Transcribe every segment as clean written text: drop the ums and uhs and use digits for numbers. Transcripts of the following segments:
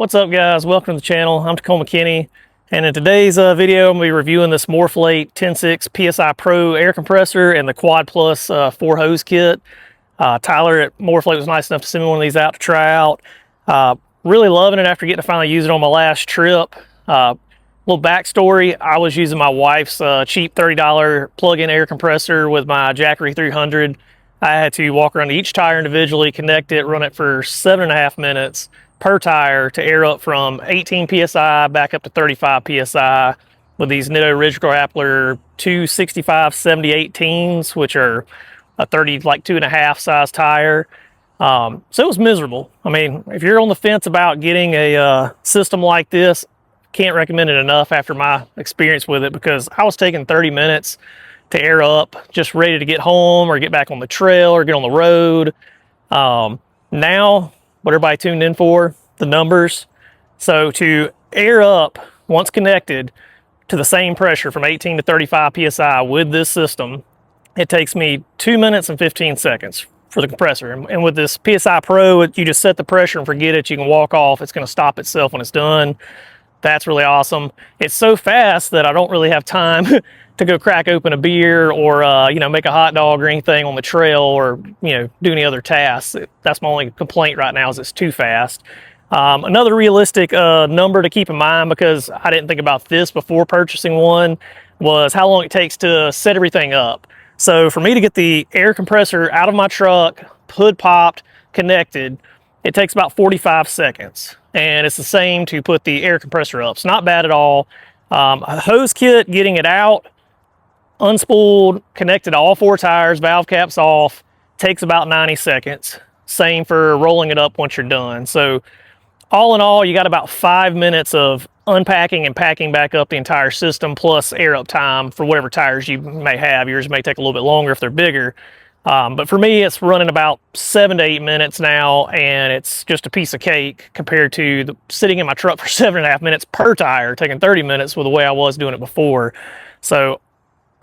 What's up, guys? Welcome to the channel. I'm Tacoma Kenny, and in today's video I'm going to be reviewing this MORRFlate TenSix PSI Pro air compressor and the Quad Plus 4 hose kit. Tyler at MORRFlate was nice enough to send me one of these out to try out. Really loving it after getting to finally use it on my last trip. Little backstory, I was using my wife's cheap $30 plug-in air compressor with my Jackery 300. I had to walk around each tire individually, connect it, run it for 7.5 minutes per tire to air up from 18 psi back up to 35 psi with these Nitto Ridge Grappler 265/70/18s, which are a 2.5 size tire. So it was miserable. I mean, if you're on the fence about getting a system like this, can't recommend it enough after my experience with it, because I was taking 30 minutes to air up, just ready to get home or get back on the trail or get on the road. Now, what everybody tuned in for, the numbers. So to air up, once connected to the same pressure from 18 to 35 psi with this system, it takes me 2 minutes and 15 seconds for the compressor. And with this PSI Pro, you just set the pressure and forget it. You can walk off. It's going to stop itself when it's done. That's really awesome. It's so fast that I don't really have time to go crack open a beer or make a hot dog or anything on the trail, or do any other tasks. That's my only complaint right now, is it's too fast. Another realistic number to keep in mind, because I didn't think about this before purchasing one, was how long it takes to set everything up. So for me to get the air compressor out of my truck, hood popped, connected, it takes about 45 seconds. And it's the same to put the air compressor up. It's not bad at all. A hose kit, getting it out, unspooled, connected to all 4 tires, valve caps off, takes about 90 seconds. Same for rolling it up once you're done. So all in all, you got about 5 minutes of unpacking and packing back up the entire system, plus air up time for whatever tires you may have. Yours may take a little bit longer if they're bigger. But for me, it's running about 7 to 8 minutes now, and it's just a piece of cake compared to sitting in my truck for 7.5 minutes per tire, taking 30 minutes with the way I was doing it before. So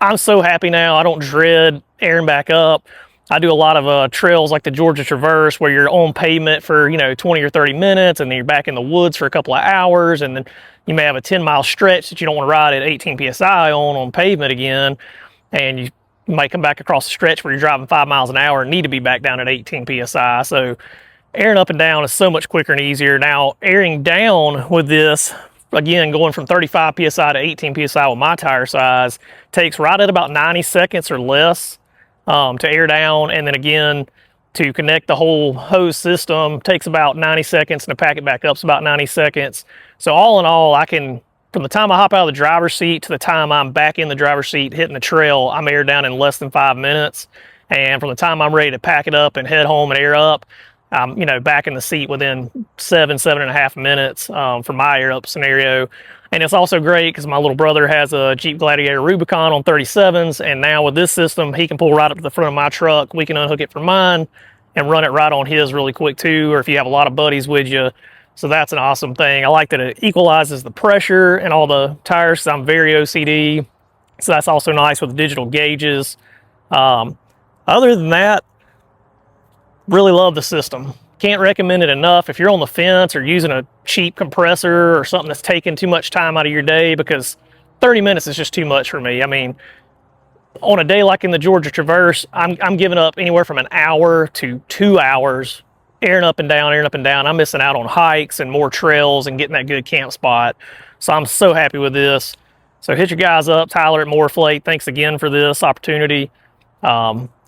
I'm so happy now. I don't dread airing back up. I do a lot of trails like the Georgia Traverse, where you're on pavement for 20 or 30 minutes, and then you're back in the woods for a couple of hours, and then you may have a 10-mile stretch that you don't want to ride at 18 psi on pavement again, and you might come back across the stretch where you're driving 5 miles an hour and need to be back down at 18 psi. So airing up and down is so much quicker and easier. Now, airing down with this, again, going from 35 psi to 18 psi with my tire size, takes right at about 90 seconds or less to air down. And then again, to connect the whole hose system takes about 90 seconds, and to pack it back up is about 90 seconds. So all in all, I can, from the time I hop out of the driver's seat to the time I'm back in the driver's seat hitting the trail, I'm aired down in less than 5 minutes. And from the time I'm ready to pack it up and head home and air up, I'm back in the seat within 7.5 minutes for my air up scenario. And it's also great because my little brother has a Jeep Gladiator Rubicon on 37s, and now with this system, he can pull right up to the front of my truck. We can unhook it from mine and run it right on his really quick too, or if you have a lot of buddies with you. So that's an awesome thing. I like that it equalizes the pressure and all the tires. I'm very OCD, so that's also nice with the digital gauges. Other than that, really love the system. Can't recommend it enough if you're on the fence or using a cheap compressor or something that's taking too much time out of your day, because 30 minutes is just too much for me. I mean, on a day like in the Georgia Traverse, I'm giving up anywhere from an hour to 2 hours airing up and down, airing up and down. I'm missing out on hikes and more trails and getting that good camp spot. So I'm so happy with this. So hit your guys up, Tyler at MORRFlate. Thanks again for this opportunity.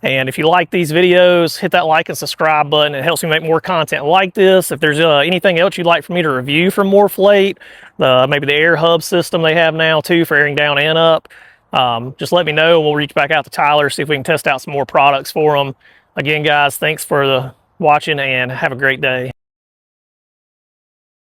And if you like these videos, hit that like and subscribe button. It helps me make more content like this. If there's anything else you'd like for me to review from MORRFlate, maybe the air hub system they have now too for airing down and up, just let me know. We'll reach back out to Tyler, see if we can test out some more products for them. Again, guys, thanks for watching, and have a great day.